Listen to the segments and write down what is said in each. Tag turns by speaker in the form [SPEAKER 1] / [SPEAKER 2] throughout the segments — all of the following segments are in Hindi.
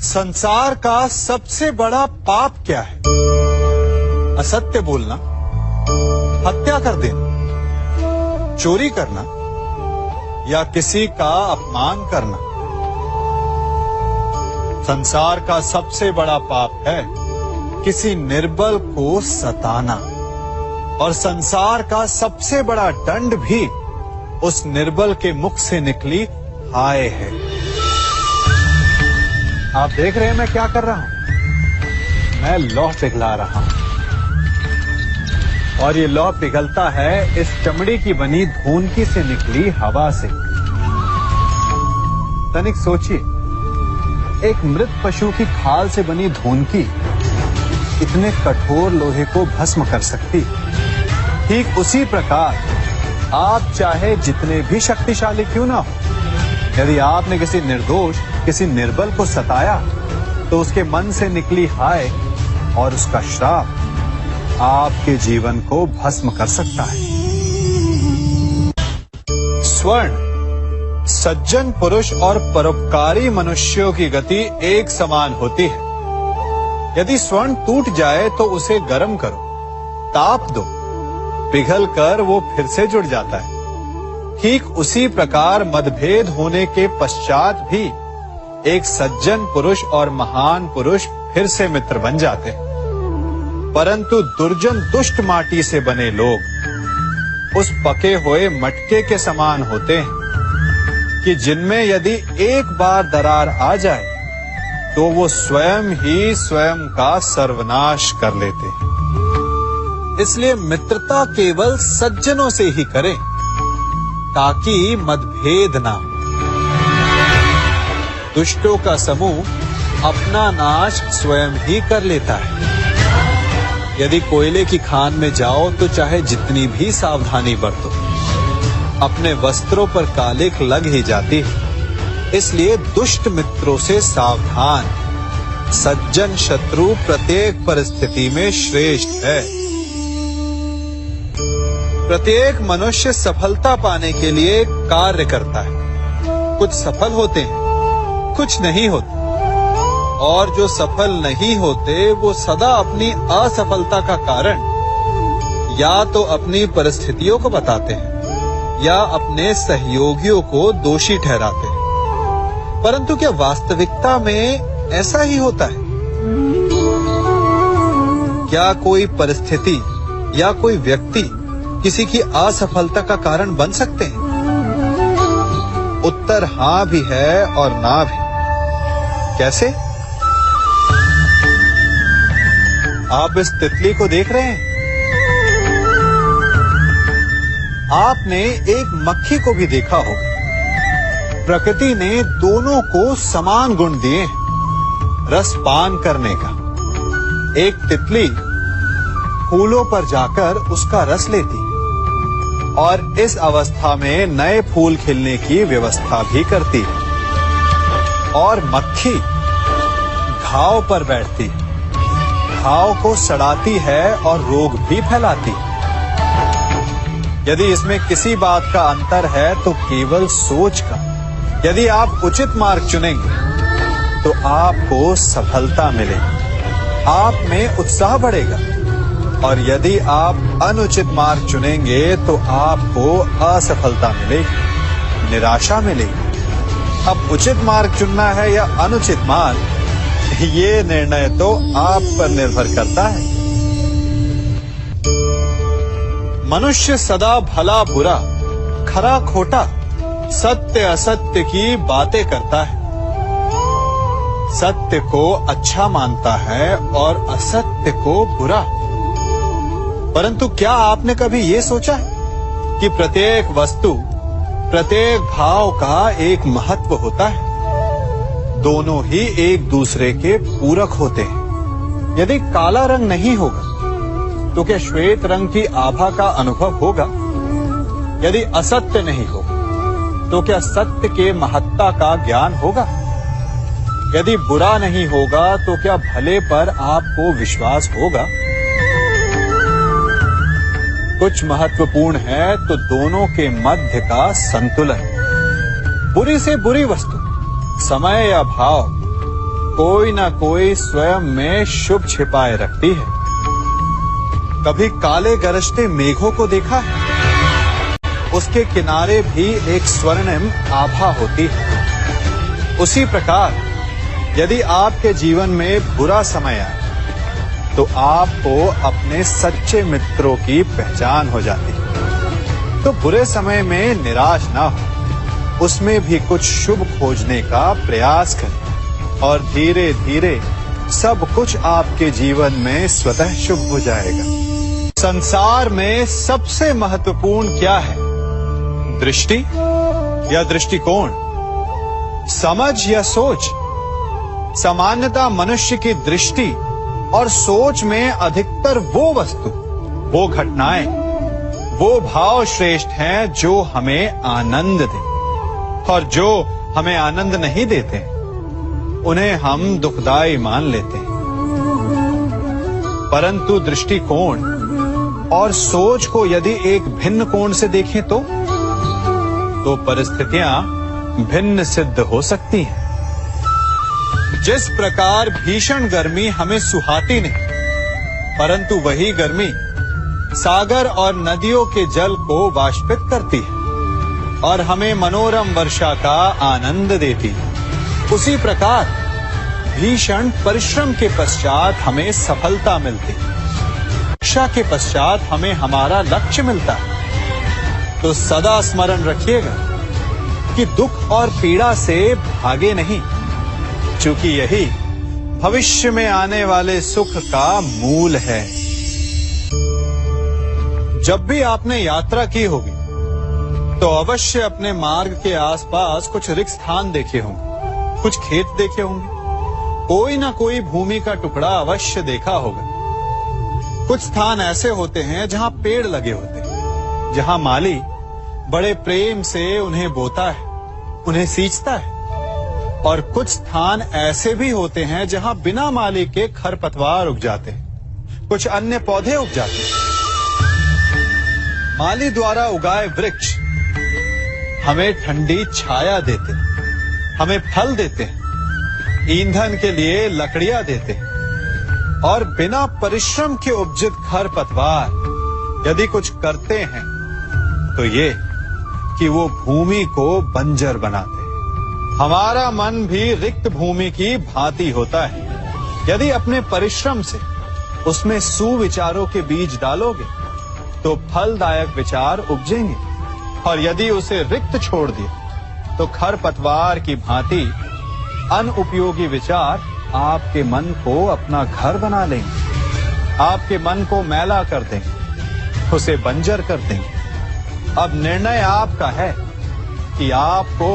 [SPEAKER 1] संसार का सबसे बड़ा पाप क्या है? असत्य बोलना, हत्या कर देना, चोरी करना या किसी का अपमान करना। संसार का सबसे बड़ा पाप है किसी निर्बल को सताना, और संसार का सबसे बड़ा दंड भी उस निर्बल के मुख से निकली हाय है। आप देख रहे हैं मैं क्या कर रहा हूं? मैं लौह पिघला रहा हूं, और ये लौह पिघलता है इस चमड़ी की बनी धूनकी से निकली हवा से। तनिक सोचिए, एक मृत पशु की खाल से बनी धूनकी इतने कठोर लोहे को भस्म कर सकती। ठीक उसी प्रकार आप चाहे जितने भी शक्तिशाली क्यों ना हो, यदि आपने किसी निर्दोष, किसी निर्बल को सताया तो उसके मन से निकली हाय और उसका श्राप आपके जीवन को भस्म कर सकता है। स्वर्ण सज्जन पुरुष और परोपकारी मनुष्यों की गति एक समान होती है। यदि स्वर्ण टूट जाए तो उसे गर्म करो, ताप दो, पिघल कर वो फिर से जुड़ जाता है। ठीक उसी प्रकार मतभेद होने के पश्चात भी एक सज्जन पुरुष और महान पुरुष फिर से मित्र बन जाते हैं। परंतु दुर्जन दुष्ट माटी से बने लोग उस पके हुए मटके के समान होते हैं कि जिनमें यदि एक बार दरार आ जाए तो वो स्वयं ही स्वयं का सर्वनाश कर लेते हैं। इसलिए मित्रता केवल सज्जनों से ही करें ताकि मतभेद ना हो। दुष्टों का समूह अपना नाश स्वयं ही कर लेता है। यदि कोयले की खान में जाओ तो चाहे जितनी भी सावधानी बरतो, अपने वस्त्रों पर कालिख लग ही जाती है। इसलिए दुष्ट मित्रों से सावधान। सज्जन शत्रु प्रत्येक परिस्थिति में श्रेष्ठ है। प्रत्येक मनुष्य सफलता पाने के लिए कार्य करता है। कुछ सफल होते हैं, कुछ नहीं होते, और जो सफल नहीं होते वो सदा अपनी असफलता का कारण या तो अपनी परिस्थितियों को बताते हैं या अपने सहयोगियों को दोषी ठहराते हैं। परंतु क्या वास्तविकता में ऐसा ही होता है? क्या कोई परिस्थिति या कोई व्यक्ति किसी की असफलता का कारण बन सकते हैं? उत्तर हां भी है और ना भी। कैसे? आप इस तितली को देख रहे हैं? आपने एक मक्खी को भी देखा होगा। प्रकृति ने दोनों को समान गुण दिए हैं रस पान करने का। एक तितली फूलों पर जाकर उसका रस लेती और इस अवस्था में नए फूल खिलने की व्यवस्था भी करती है, और मक्खी घाव पर बैठती है, घाव को सड़ाती है और रोग भी फैलाती है। यदि इसमें किसी बात का अंतर है तो केवल सोच का। यदि आप उचित मार्ग चुनेंगे तो आपको सफलता मिलेगी, आप में उत्साह बढ़ेगा, और यदि आप अनुचित मार्ग चुनेंगे तो आपको असफलता मिलेगी, निराशा मिलेगी। अब उचित मार्ग चुनना है या अनुचित मार्ग, ये निर्णय तो आप पर निर्भर करता है। मनुष्य सदा भला बुरा, खरा खोटा, सत्य असत्य की बातें करता है। सत्य को अच्छा मानता है और असत्य को बुरा। परंतु क्या आपने कभी ये सोचा है कि प्रत्येक वस्तु, प्रत्येक भाव का एक महत्व होता है? दोनों ही एक दूसरे के पूरक होते हैं। यदि काला रंग नहीं होगा तो क्या श्वेत रंग की आभा का अनुभव होगा? यदि असत्य नहीं होगा तो क्या सत्य के महत्ता का ज्ञान होगा? यदि बुरा नहीं होगा तो क्या भले पर आपको विश्वास होगा? कुछ महत्वपूर्ण है तो दोनों के मध्य का संतुलन। बुरी से बुरी वस्तु, समय या भाव, कोई ना कोई स्वयं में शुभ छिपाए रखती है। कभी काले गरजते मेघों को देखा है? उसके किनारे भी एक स्वर्णिम आभा होती है। उसी प्रकार यदि आपके जीवन में बुरा समय आए तो आपको अपने सच्चे मित्रों की पहचान हो जाती है। तो बुरे समय में निराश ना हो, उसमें भी कुछ शुभ खोजने का प्रयास करें और धीरे धीरे सब कुछ आपके जीवन में स्वतः शुभ हो जाएगा। संसार में सबसे महत्वपूर्ण क्या है? दृष्टि या दृष्टिकोण, समझ या सोच? सामान्यतः मनुष्य की दृष्टि और सोच में अधिकतर वो वस्तु, वो घटनाएं, वो भाव श्रेष्ठ हैं जो हमें आनंद दे, और जो हमें आनंद नहीं देते उन्हें हम दुखदाई मान लेते हैं। परंतु दृष्टिकोण और सोच को यदि एक भिन्न कोण से देखें तो परिस्थितियां भिन्न सिद्ध हो सकती हैं। जिस प्रकार भीषण गर्मी हमें सुहाती नहीं, परंतु वही गर्मी सागर और नदियों के जल को वाष्पित करती है और हमें मनोरम वर्षा का आनंद देती है, उसी प्रकार भीषण परिश्रम के पश्चात हमें सफलता मिलती है। शिक्षा के पश्चात हमें हमारा लक्ष्य मिलता है। तो सदा स्मरण रखिएगा कि दुख और पीड़ा से भागे नहीं, क्योंकि यही भविष्य में आने वाले सुख का मूल है। जब भी आपने यात्रा की होगी तो अवश्य अपने मार्ग के आसपास कुछ रिक्त स्थान देखे होंगे, कुछ खेत देखे होंगे, कोई ना कोई भूमि का टुकड़ा अवश्य देखा होगा। कुछ स्थान ऐसे होते हैं जहां पेड़ लगे होते हैं, जहां माली बड़े प्रेम से उन्हें बोता है, उन्हें सींचता है। और कुछ स्थान ऐसे भी होते हैं जहां बिना माली के खरपतवार उग जाते हैं, कुछ अन्य पौधे उग जाते हैं। माली द्वारा उगाए वृक्ष हमें ठंडी छाया देते हैं, हमें फल देते हैं, ईंधन के लिए लकड़ियां देते हैं। और बिना परिश्रम के उपजित खरपतवार यदि कुछ करते हैं तो ये कि वो भूमि को बंजर बनाते हैं। हमारा मन भी रिक्त भूमि की भांति होता है। यदि अपने परिश्रम से उसमें सुविचारों के बीज डालोगे तो फलदायक विचार उपजेंगे, और यदि उसे रिक्त छोड़ दिया तो खरपतवार की भांति अनुपयोगी विचार आपके मन को अपना घर बना लेंगे, आपके मन को मैला कर देंगे, उसे बंजर कर देंगे। अब निर्णय आपका है कि आपको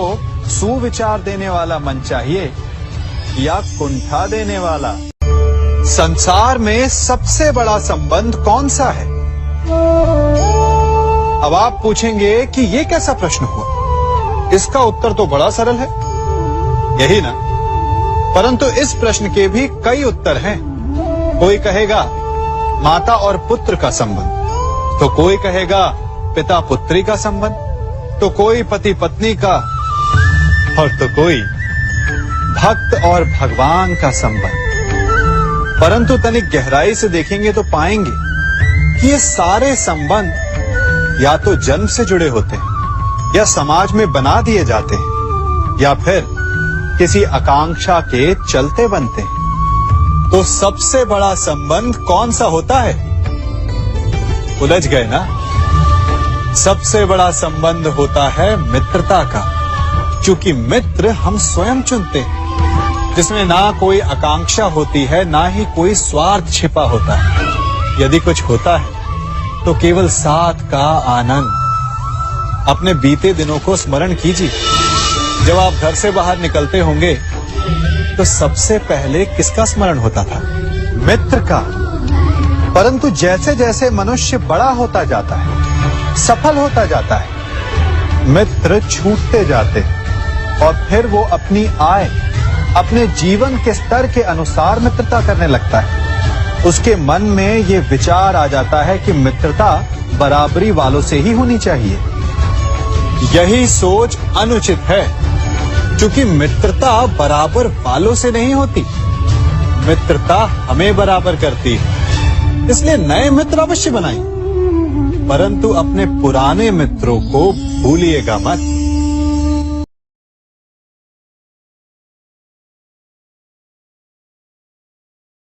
[SPEAKER 1] सुविचार देने वाला मन चाहिए या कुंठा देने वाला। संसार में सबसे बड़ा संबंध कौन सा है? अब आप पूछेंगे कि ये कैसा प्रश्न हुआ? इसका उत्तर तो बड़ा सरल है, यही ना? परंतु इस प्रश्न के भी कई उत्तर हैं। कोई कहेगा माता और पुत्र का संबंध, तो कोई कहेगा पिता पुत्री का संबंध, तो कोई पति पत्नी का, और तो कोई भक्त और भगवान का संबंध। परंतु तनिक गहराई से देखेंगे तो पाएंगे कि ये सारे संबंध या तो जन्म से जुड़े होते हैं, या समाज में बना दिए जाते हैं, या फिर किसी आकांक्षा के चलते बनते हैं। तो सबसे बड़ा संबंध कौन सा होता है? उलझ गए ना? सबसे बड़ा संबंध होता है मित्रता का, क्योंकि मित्र हम स्वयं चुनते हैं, जिसमें ना कोई आकांक्षा होती है, ना ही कोई स्वार्थ छिपा होता है। यदि कुछ होता है तो केवल साथ का आनंद। अपने बीते दिनों को स्मरण कीजिए। जब आप घर से बाहर निकलते होंगे तो सबसे पहले किसका स्मरण होता था? मित्र का। परंतु जैसे जैसे मनुष्य बड़ा होता जाता है, सफल होता जाता है, मित्र छूटते जाते हैं और फिर वो अपनी आय, अपने जीवन के स्तर के अनुसार मित्रता करने लगता है। उसके मन में ये विचार आ जाता है कि मित्रता बराबरी वालों से ही होनी चाहिए। यही सोच अनुचित है, क्योंकि मित्रता बराबर वालों से नहीं होती, मित्रता हमें बराबर करती है। इसलिए नए मित्र अवश्य बनाइए, परंतु अपने पुराने मित्रों को भूलिएगा मत।